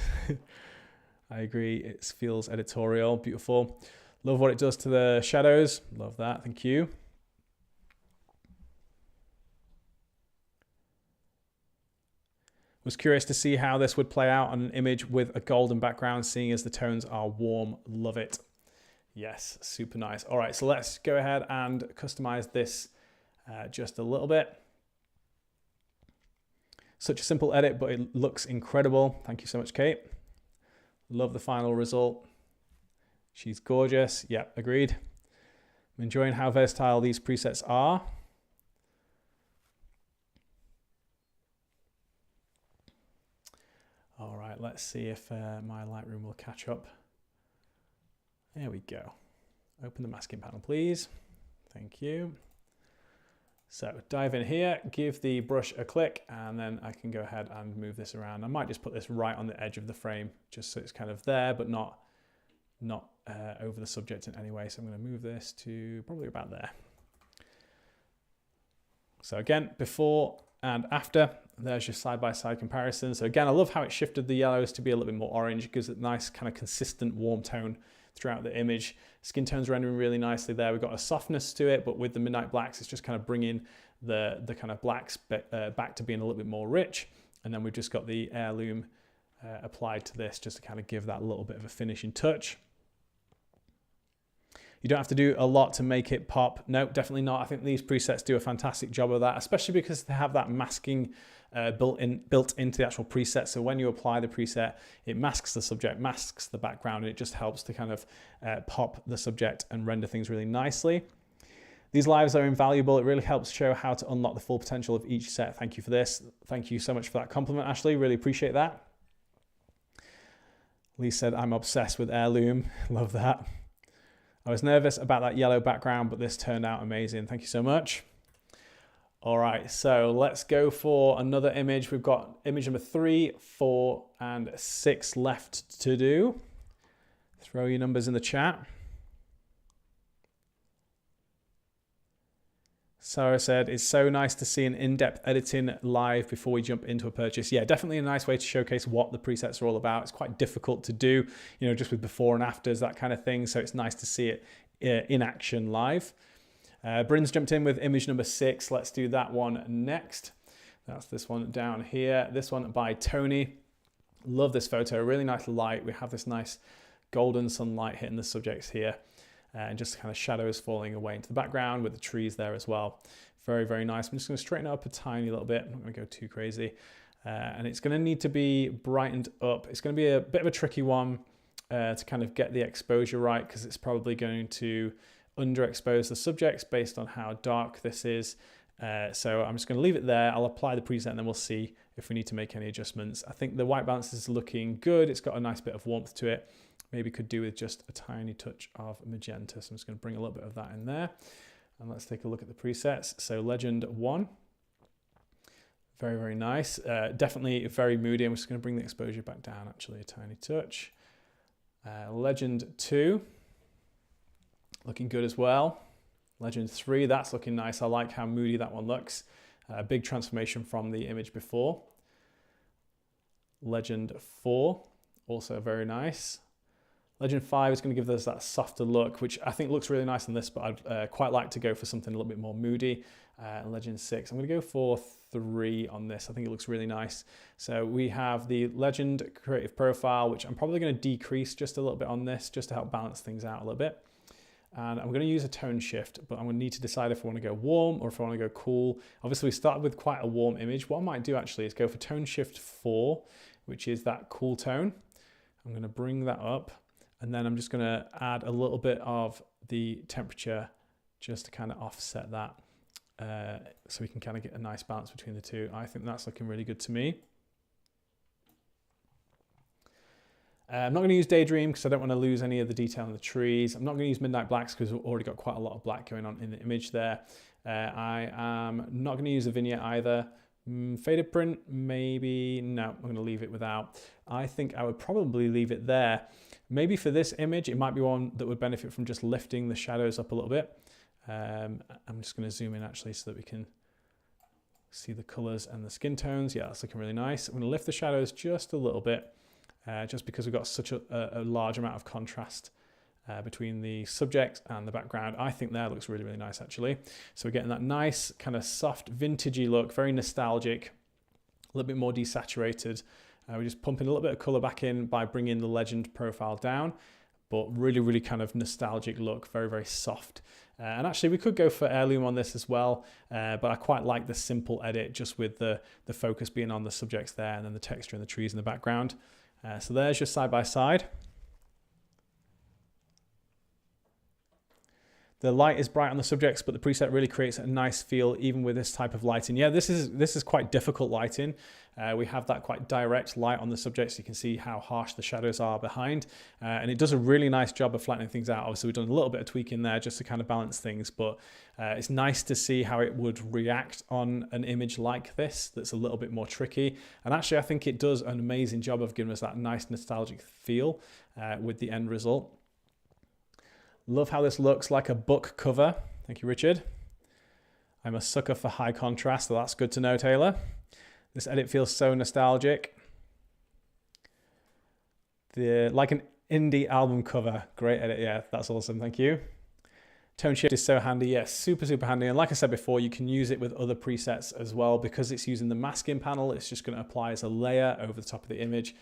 I agree. It feels editorial. Beautiful. Love what it does to the shadows. Love that. Thank you. Was curious to see how this would play out on an image with a golden background, seeing as the tones are warm. Love it. Yes, super nice. All right, so let's go ahead and customize this just a little bit. Such a simple edit, but it looks incredible. Thank you so much, Kate. Love the final result. She's gorgeous. Yep, agreed. I'm enjoying how versatile these presets are. All right, let's see if my Lightroom will catch up. There we go. Open the masking panel, please. Thank you. So dive in here, give the brush a click, and then I can go ahead and move this around. I might just put this right on the edge of the frame, just so it's kind of there, but not over the subject in any way. So I'm going to move this to probably about there. So again, before and after, there's your side-by-side comparison. So again, I love how it shifted the yellows to be a little bit more orange. It gives it a nice kind of consistent warm tone throughout the image. Skin tone's rendering really nicely there. We've got a softness to it, but with the midnight blacks, it's just kind of bringing the kind of blacks back to being a little bit more rich. And then we've just got the Heirloom applied to this just to kind of give that little bit of a finishing touch. You don't have to do a lot to make it pop. No, definitely not. I think these presets do a fantastic job of that, especially because they have that masking built into the actual preset. So when you apply the preset, it masks the subject, masks the background, and it just helps to kind of pop the subject and render things really nicely. These lives are invaluable. It really helps show how to unlock the full potential of each set. Thank you for this. Thank you so much for that compliment, Ashley. Really appreciate that. Lee said, I'm obsessed with Heirloom. Love that. I was nervous about that yellow background, but this turned out amazing. Thank you so much. All right, so let's go for another image. We've got image number 3, 4, and 6 left to do. Throw your numbers in the chat. Sarah said, it's so nice to see an in-depth editing live before we jump into a purchase. Yeah, definitely a nice way to showcase what the presets are all about. It's quite difficult to do, you know, just with before and afters, that kind of thing. So it's nice to see it in action live. Bryn's jumped in with image number 6. Let's do that one next. That's this one down here. This one by Tony. Love this photo, really nice light. We have this nice golden sunlight hitting the subjects here. And just kind of shadows falling away into the background with the trees there as well. Very, very nice. I'm just going to straighten it up a tiny little bit. I'm not going to go too crazy. And it's going to need to be brightened up. It's going to be a bit of a tricky one to kind of get the exposure right, because it's probably going to underexpose the subjects based on how dark this is. So I'm just going to leave it there. I'll apply the preset and then we'll see if we need to make any adjustments. I think the white balance is looking good. It's got a nice bit of warmth to it. Maybe could do with just a tiny touch of magenta. So I'm just going to bring a little bit of that in there. And let's take a look at the presets. So Legend 1, very, very nice. Definitely very moody. I'm just going to bring the exposure back down actually a tiny touch. Legend 2, looking good as well. Legend 3, that's looking nice. I like how moody that one looks. Big transformation from the image before. Legend 4, also very nice. Legend 5 is going to give us that softer look, which I think looks really nice on this, but I'd quite like to go for something a little bit more moody. Legend 6, I'm going to go for 3 on this. I think it looks really nice. So we have the Legend Creative Profile, which I'm probably going to decrease just a little bit on this, just to help balance things out a little bit. And I'm going to use a tone shift, but I'm going to need to decide if I want to go warm or if I want to go cool. Obviously, we started with quite a warm image. What I might do actually is go for tone shift 4, which is that cool tone. I'm going to bring that up. And then I'm just going to add a little bit of the temperature just to kind of offset that so we can kind of get a nice balance between the two. I think that's looking really good to me. I'm not going to use Daydream because I don't want to lose any of the detail in the trees. I'm not going to use Midnight Blacks because we've already got quite a lot of black going on in the image there. I am not going to use a vignette either. Faded print, maybe. No, I'm going to leave it without. I think I would probably leave it there. Maybe for this image, it might be one that would benefit from just lifting the shadows up a little bit. I'm just going to zoom in actually so that we can see the colors and the skin tones. Yeah, that's looking really nice. I'm going to lift the shadows just a little bit, just because we've got such a large amount of contrast between the subject and the background. I think that looks really, really nice actually. So we're getting that nice kind of soft vintagey look, very nostalgic, a little bit more desaturated. We're just pumping a little bit of color back in by bringing the legend profile down, but really, really kind of nostalgic look, very, very soft. And actually we could go for Heirloom on this as well, but I quite like the simple edit just with the focus being on the subjects there and then the texture and the trees in the background. So there's your side by side. The light is bright on the subjects, but the preset really creates a nice feel even with this type of lighting. Yeah, this is quite difficult lighting. We have that quite direct light on the subjects. You can see how harsh the shadows are behind. And it does a really nice job of flattening things out. Obviously, we've done a little bit of tweaking there just to kind of balance things, but it's nice to see how it would react on an image like this that's a little bit more tricky. And actually, I think it does an amazing job of giving us that nice nostalgic feel with the end result. Love how this looks like a book cover. Thank you, Richard. I'm a sucker for high contrast, so that's good to know, Taylor. This edit feels so nostalgic. Like an indie album cover. Great edit, yeah, that's awesome, thank you. Tone shift is so handy, yes, super, super handy. And like I said before, you can use it with other presets as well. Because it's using the masking panel, it's just gonna apply as a layer over the top of the image.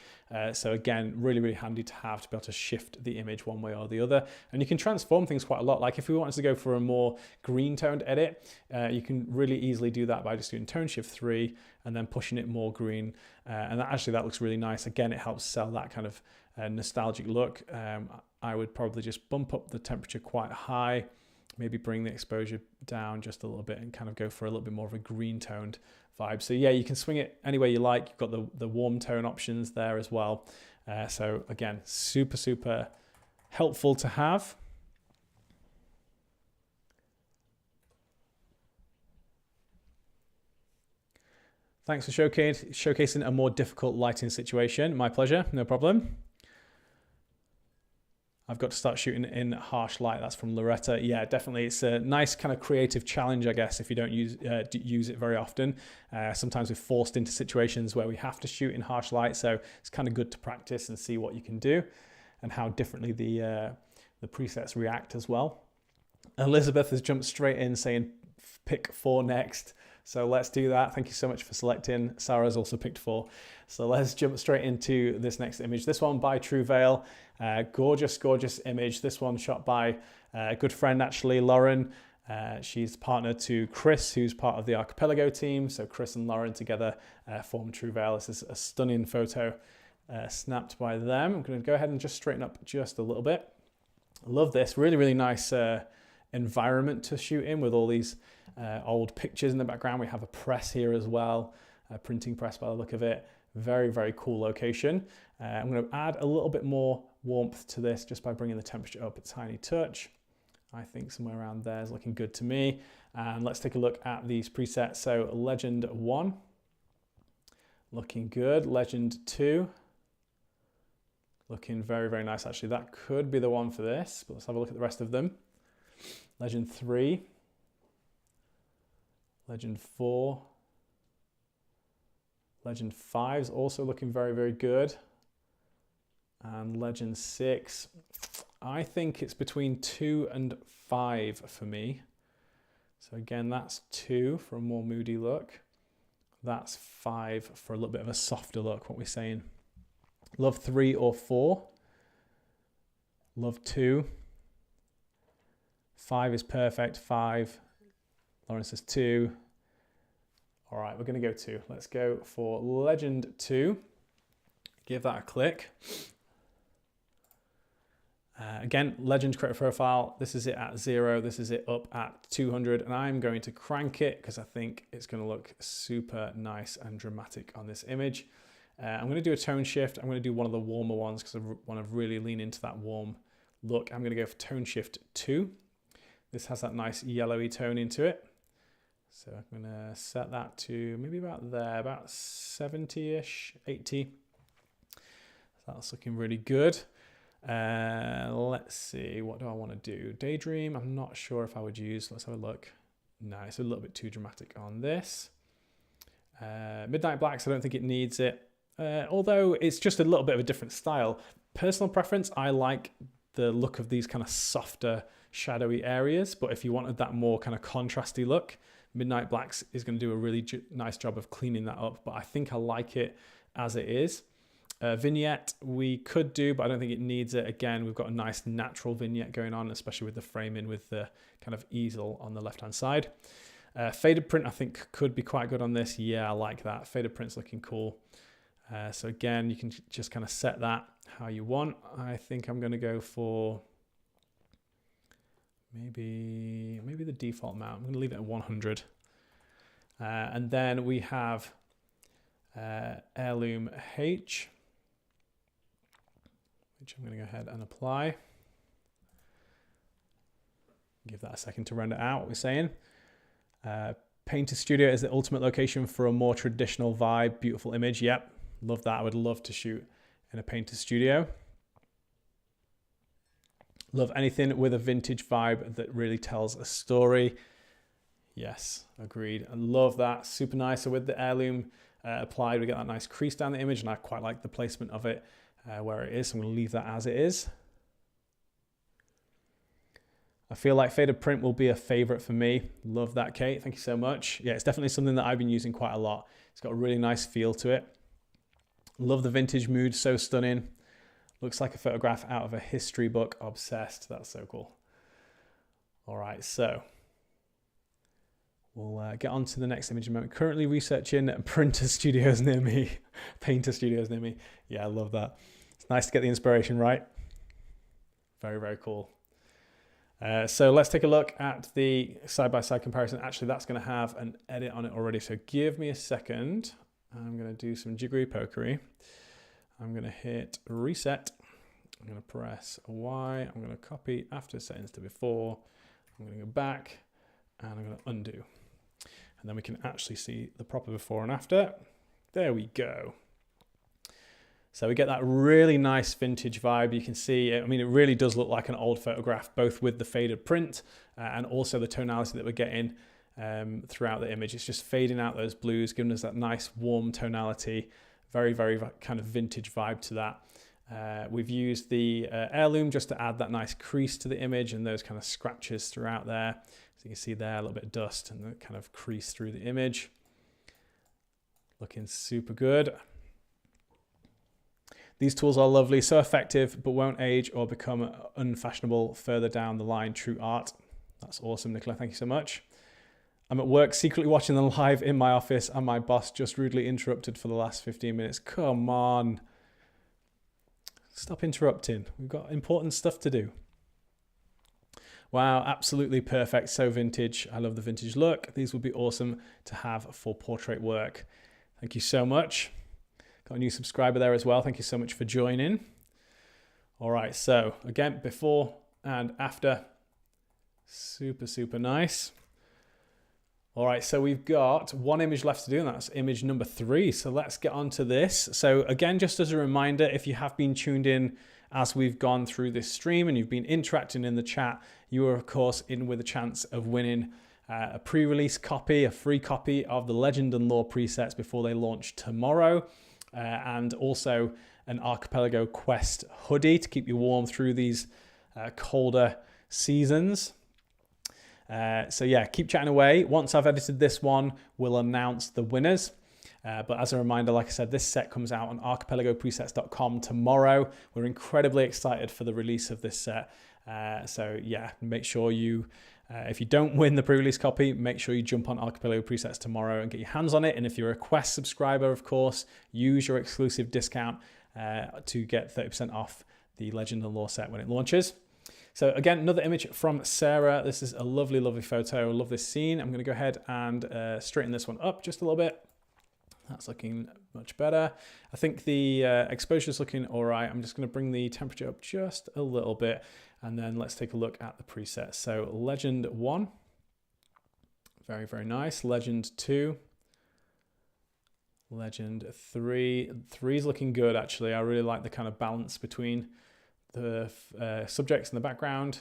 So again, really, really handy to have to be able to shift the image one way or the other. And you can transform things quite a lot. Like if we wanted to go for a more green toned edit, you can really easily do that by just doing tone shift 3 and then pushing it more green. And that looks really nice. Again, it helps sell that kind of nostalgic look. I would probably just bump up the temperature quite high, maybe bring the exposure down just a little bit and kind of go for a little bit more of a green toned vibe. So yeah, you can swing it any way you like. You've got the warm tone options there as well. So again, super, super helpful to have. Thanks for showcasing a more difficult lighting situation. My pleasure, no problem. I've got to start shooting in harsh light. That's from Loretta. Yeah, definitely. It's a nice kind of creative challenge, I guess, if you don't use it very often. Sometimes we're forced into situations where we have to shoot in harsh light. So it's kind of good to practice and see what you can do and how differently the presets react as well. Elizabeth has jumped straight in saying pick 4 next. So let's do that. Thank you so much for selecting. Sarah's also picked 4. So let's jump straight into this next image. This one by True Veil. Gorgeous, gorgeous image. This one shot by a good friend, actually, Lauren. She's partner to Chris, who's part of the Archipelago team. So Chris and Lauren together form True Veil. This is a stunning photo snapped by them. I'm going to go ahead and just straighten up just a little bit. I love this. Really, really nice environment to shoot in with all these old pictures in the background. We have a press here as well, a printing press by the look of it. Very, very cool location. I'm going to add a little bit more warmth to this just by bringing the temperature up a tiny touch. I think somewhere around there is looking good to me. And let's take a look at these presets. So Legend 1, looking good. Legend 2, looking very, very nice. Actually, that could be the one for this, but let's have a look at the rest of them. Legend 3, Legend 4, Legend 5 is also looking very, very good. And Legend 6, I think it's between 2 and 5 for me. So again, that's 2 for a more moody look. That's 5 for a little bit of a softer look, what we're saying. Love 3 or 4. Love 2. 5 is perfect, 5. Lauren says 2. All right, we're going to go 2. Let's go for Legend 2. Give that a click. Again, Legend creator profile. This is it at 0. This is it up at 200. And I'm going to crank it because I think it's going to look super nice and dramatic on this image. I'm going to do a tone shift. I'm going to do one of the warmer ones because I want to really lean into that warm look. I'm going to go for tone shift 2. This has that nice yellowy tone into it. So I'm going to set that to maybe about there, about 70-ish, 80. So that's looking really good. Let's see, what do I want to do? Daydream, I'm not sure if I would use. Let's have a look. No, it's a little bit too dramatic on this. Midnight Blacks, I don't think it needs it. Although it's just a little bit of a different style. Personal preference, I like the look of these kind of softer, shadowy areas. But if you wanted that more kind of contrasty look, Midnight Blacks is going to do a really nice job of cleaning that up. But I think I like it as it is. Vignette we could do, but I don't think it needs it. Again, we've got a nice natural vignette going on, especially with the framing with the kind of easel on the left-hand side. Faded print I think could be quite good on this. Yeah, I like that. Faded print's looking cool. So again, you can just kind of set that how you want. I think I'm going to go for maybe the default amount. I'm going to leave it at 100. And then we have Heirloom H, which I'm going to go ahead and apply. Give that a second to render out what we're saying. Painter Studio is the ultimate location for a more traditional vibe. Beautiful image. Yep, love that. I would love to shoot in a Painter Studio. Love anything with a vintage vibe that really tells a story. Yes, agreed. I love that. Super nice. So with the Heirloom applied, we get that nice crease down the image, and I quite like the placement of it where it is. So I'm going to leave that as it is. I feel like faded print will be a favorite for me. Love that, Kate. Thank you so much. Yeah, it's definitely something that I've been using quite a lot. It's got a really nice feel to it. Love the vintage mood. So stunning. Looks like a photograph out of a history book. Obsessed. That's so cool. All right, so we'll get on to the next image in a moment. Currently researching printer studios near me. Painter studios near me. Yeah, I love that. It's nice to get the inspiration, right? Very, very cool. So let's take a look at the side-by-side comparison. Actually, that's going to have an edit on it already. So give me a second. I'm going to do some jiggery pokery. I'm going to hit reset. I'm going to press Y. I'm going to copy after settings to before. I'm going to go back and I'm going to undo. And then we can actually see the proper before and after. There we go. So we get that really nice vintage vibe. You can see, I mean, it really does look like an old photograph, both with the faded print and also the tonality that we're getting throughout the image. It's just fading out those blues, giving us that nice warm tonality, very, very kind of vintage vibe to that. We've used the Heirloom just to add that nice crease to the image and those kind of scratches throughout there. So you can see there a little bit of dust and the kind of crease through the image. Looking super good. These tools are lovely, so effective, but won't age or become unfashionable further down the line. True art. That's awesome, Nicola. Thank you so much. I'm at work secretly watching them live in my office and my boss just rudely interrupted for the last 15 minutes. Come on. Stop interrupting. We've got important stuff to do. Wow, absolutely perfect. So vintage. I love the vintage look. These would be awesome to have for portrait work. Thank you so much. Got a new subscriber there as well. Thank you so much for joining. All right, so again, before and after. Super, super nice. All right, so we've got one image left to do, and that's image number 3. So let's get on to this. So again, just as a reminder, if you have been tuned in as we've gone through this stream and you've been interacting in the chat, you are, of course, in with a chance of winning a pre-release copy, a free copy of the Legend and Lore presets before they launch tomorrow. And also an Archipelago Quest hoodie to keep you warm through these colder seasons. So yeah, keep chatting away. Once I've edited this one, we'll announce the winners. But as a reminder, like I said, this set comes out on archipelagopresets.com tomorrow. We're incredibly excited for the release of this set. So yeah, make sure you, if you don't win the pre-release copy, make sure you jump on Archipelago Presets tomorrow and get your hands on it. And if you're a Quest subscriber, of course, use your exclusive discount to get 30% off the Legend and Lore set when it launches. So again, another image from Sarah. This is a lovely, lovely photo. I love this scene. I'm going to go ahead and straighten this one up just a little bit. That's looking much better. I think the exposure is looking all right. I'm just going to bring the temperature up just a little bit, and then let's take a look at the presets. So Legend 1, very, very nice. Legend 2, Legend 3. 3 is looking good, actually. I really like the kind of balance between The subjects in the background.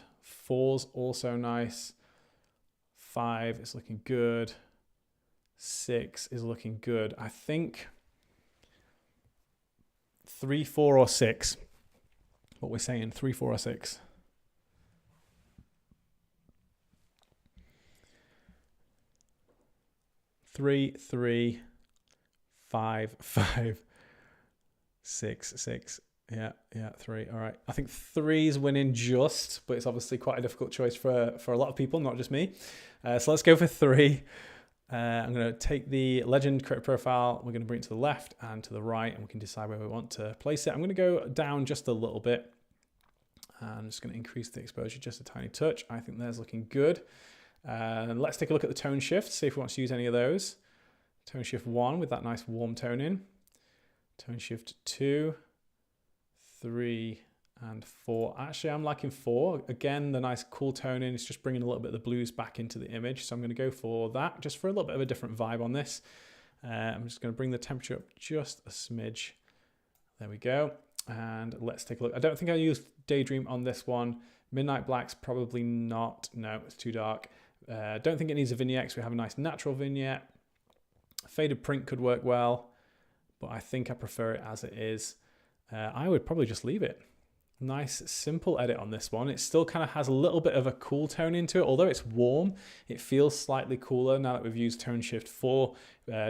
4's also nice. 5 is looking good. 6 is looking good. I think 3, 4, or 6. What we're saying, 3, 4, or 6. 3, 3, 5, 5, 6, 6. Yeah, 3. All right. I think 3 is winning just, but it's obviously quite a difficult choice for a lot of people, not just me. So let's go for 3. I'm going to take the legend creative profile. We're going to bring it to the left and to the right, and we can decide where we want to place it. I'm going to go down just a little bit. I'm just going to increase the exposure just a tiny touch. I think there's looking good. Let's take a look at the tone shift, see if we want to use any of those. Tone shift 1 with that nice warm tone in. Tone shift 2, 3, and 4. Actually, I'm liking 4. Again, the nice cool tone in. It's just bringing a little bit of the blues back into the image. So I'm going to go for that, just for a little bit of a different vibe on this. I'm just going to bring the temperature up just a smidge. There we go. And let's take a look. I don't think I used Daydream on this one. Midnight Black's probably not. No, it's too dark. Don't think it needs a vignette because we have a nice natural vignette. Faded print could work well, but I think I prefer it as it is. I would probably just leave it. Nice simple edit on this one. It still kind of has a little bit of a cool tone into it. Although it's warm, it feels slightly cooler now that we've used tone shift 4,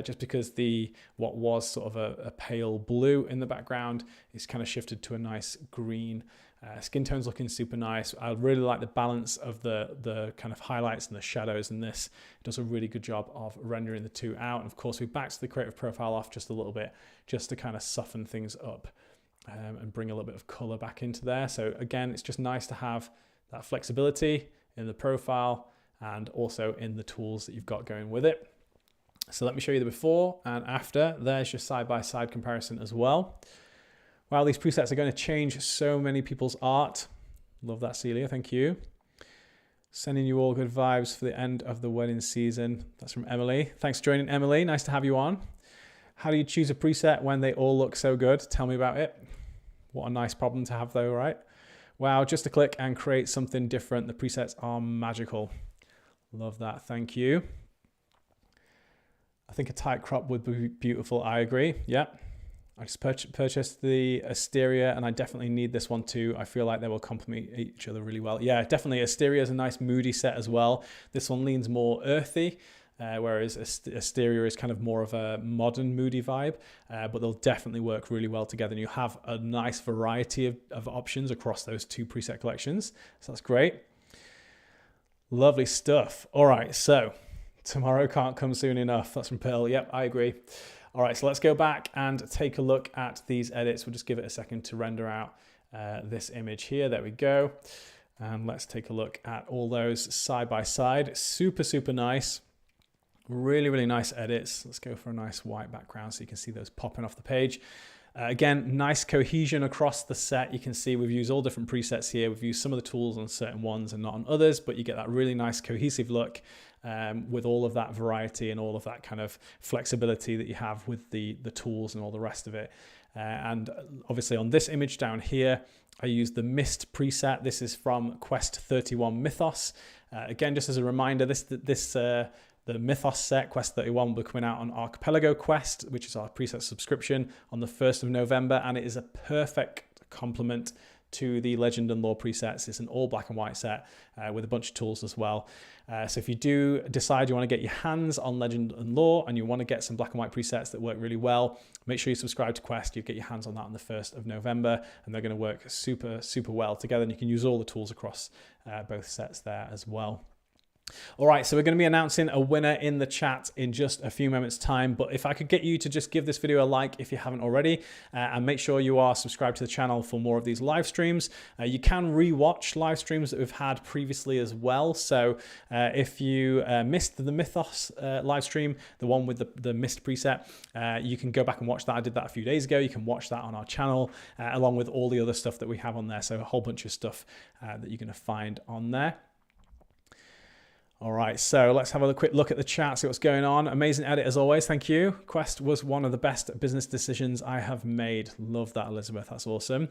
just because what was sort of a pale blue in the background is kind of shifted to a nice green. Skin tone's looking super nice. I really like the balance of the kind of highlights and the shadows in this. It does a really good job of rendering the two out. And of course, we backed the creative profile off just a little bit, just to kind of soften things up and bring a little bit of color back into there. So again, it's just nice to have that flexibility in the profile and also in the tools that you've got going with it. So let me show you the before and after. There's your side-by-side comparison as well. Wow, these presets are going to change so many people's art. Love that, Celia. Thank you. Sending you all good vibes for the end of the wedding season. That's from Emily. Thanks for joining, Emily. Nice to have you on. How do you choose a preset when they all look so good? Tell me about it. What a nice problem to have though, right? Wow, just a click and create something different. The presets are magical. Love that. Thank you. I think a tight crop would be beautiful. I agree. Yeah. I just purchased the Asteria and I definitely need this one too. I feel like they will complement each other really well. Yeah, definitely. Asteria is a nice moody set as well. This one leans more earthy, whereas Asteria is kind of more of a modern moody vibe, but they'll definitely work really well together. And you have a nice variety of options across those two preset collections. So that's great. Lovely stuff. All right, so tomorrow can't come soon enough. That's from Pearl. Yep, I agree. All right, so let's go back and take a look at these edits. We'll just give it a second to render out this image here. There we go. And let's take a look at all those side by side. Super, super nice. Really, really nice edits. Let's go for a nice white background so you can see those popping off the page. Again, nice cohesion across the set. You can see we've used all different presets here. We've used some of the tools on certain ones and not on others, but you get that really nice cohesive look with all of that variety and all of that kind of flexibility that you have with the tools and all the rest of it. And obviously on this image down here, I used the Mist preset. This is from Quest 31 Mythos. Again, just as a reminder, the Mythos set, Quest 31, will be coming out on Archipelago Quest, which is our preset subscription, on the 1st of November, and it is a perfect complement to the Legend and Lore presets. It's an all black and white set with a bunch of tools as well. So if you do decide you want to get your hands on Legend and Lore and you want to get some black and white presets that work really well, make sure you subscribe to Quest. You get your hands on that on the 1st of November, and they're going to work super, super well together, and you can use all the tools across both sets there as well. All right, so we're going to be announcing a winner in the chat in just a few moments time, but if I could get you to just give this video a like if you haven't already, and make sure you are subscribed to the channel for more of these live streams. You can re-watch live streams that we've had previously as well, so if you missed the Mythos live stream, the one with the Mist preset, you can go back and watch that. I did that a few days ago. You can watch that on our channel along with all the other stuff that we have on there, so a whole bunch of stuff that you're going to find on there. All right, so let's have a quick look at the chat, see what's going on. Amazing edit as always, thank you. Quest was one of the best business decisions I have made. Love that, Elizabeth, that's awesome.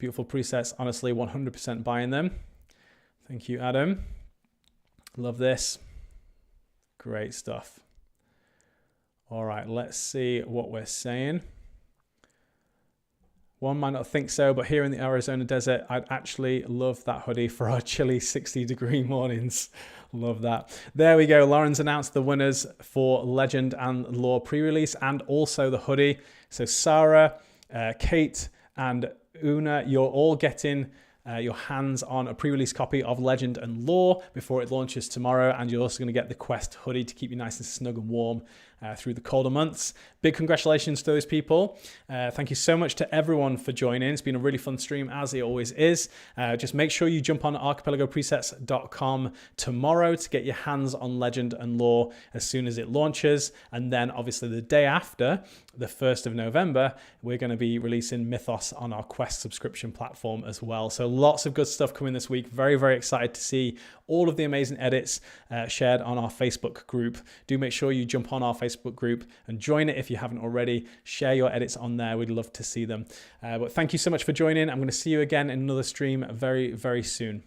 Beautiful presets. Honestly, 100% buying them. Thank you, Adam. Love this. Great stuff. All right, let's see what we're saying. One might not think so, but here in the Arizona desert, I'd actually love that hoodie for our chilly 60-degree mornings. Love that. There we go. Lauren's announced the winners for Legend and Lore pre-release and also the hoodie. So Sarah, Kate, and Una, you're all getting your hands on a pre-release copy of Legend and Lore before it launches tomorrow, and you're also going to get the Quest hoodie to keep you nice and snug and warm through the colder months. Big congratulations to those people. Thank you so much to everyone for joining. It's been a really fun stream, as it always is. Just make sure you jump on archipelagopresets.com tomorrow to get your hands on Legend and Lore as soon as it launches. And then obviously the day after, the 1st of November, we're going to be releasing Mythos on our Quest subscription platform as well. So lots of good stuff coming this week. Very, very excited to see all of the amazing edits shared on our Facebook group. Do make sure you jump on our Facebook group and join it if you haven't already. Share your edits on there. We'd love to see them. But thank you so much for joining. I'm going to see you again in another stream very, very soon.